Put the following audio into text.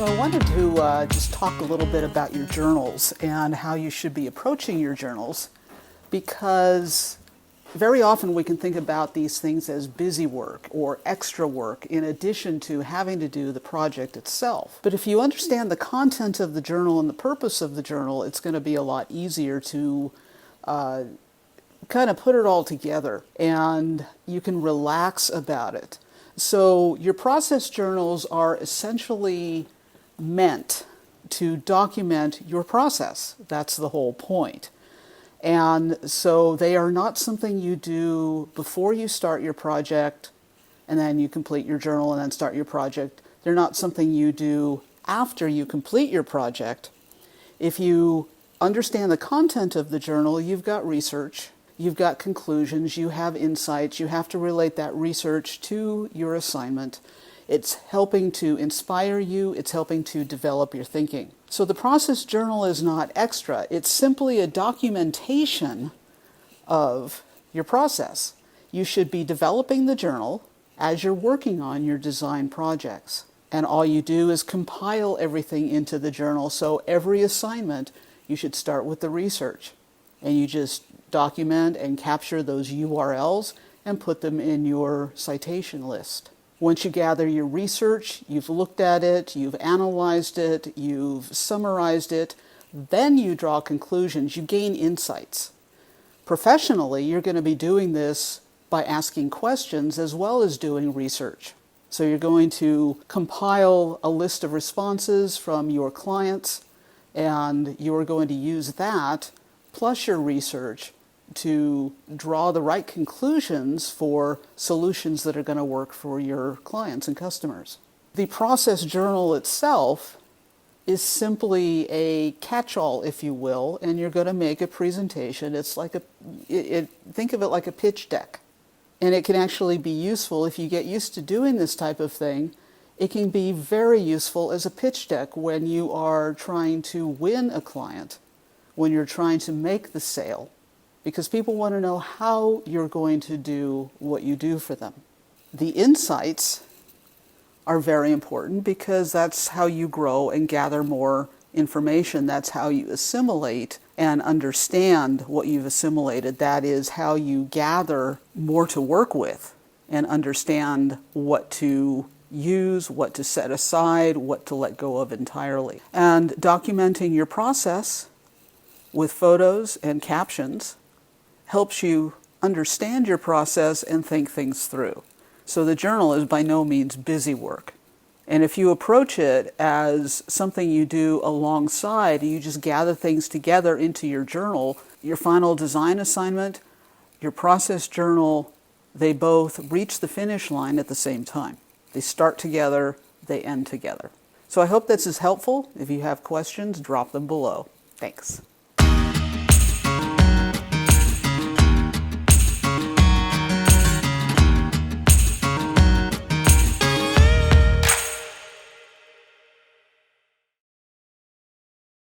So I wanted to just talk a little bit about your journals and how you should be approaching your journals, because very often we can think about these things as busy work or extra work in addition to having to do the project itself. But if you understand the content of the journal and the purpose of the journal, it's going to be a lot easier to kind of put it all together, and you can relax about it. So your process journals are essentially meant to document your process. That's the whole point. And so they are not something you do before you start your project and then you complete your journal and then start your project. They're not something you do after you complete your project. If you understand the content of the journal, you've got research, you've got conclusions, you have insights, you have to relate that research to your assignment. It's helping to inspire you, it's helping to develop your thinking. So the process journal is not extra, it's simply a documentation of your process. You should be developing the journal as you're working on your design projects. And all you do is compile everything into the journal. So every assignment, you should start with the research. And you just document and capture those URLs and put them in your citation list. Once you gather your research, you've looked at it, you've analyzed it, you've summarized it, then you draw conclusions, you gain insights. Professionally, you're going to be doing this by asking questions as well as doing research. So you're going to compile a list of responses from your clients, and you're going to use that plus your research to draw the right conclusions for solutions that are going to work for your clients and customers. The process journal itself is simply a catch-all, if you will, and you're going to make a presentation. It's like think of it like a pitch deck. And it can actually be useful if you get used to doing this type of thing. It can be very useful as a pitch deck when you are trying to win a client, when you're trying to make the sale, because people want to know how you're going to do what you do for them. The insights are very important because that's how you grow and gather more information. That's how you assimilate and understand what you've assimilated. That is how you gather more to work with and understand what to use, what to set aside, what to let go of entirely. And documenting your process with photos and captions helps you understand your process and think things through. So the journal is by no means busy work. And if you approach it as something you do alongside, you just gather things together into your journal, your final design assignment, your process journal, they both reach the finish line at the same time. They start together, they end together. So I hope this is helpful. If you have questions, drop them below. Thanks.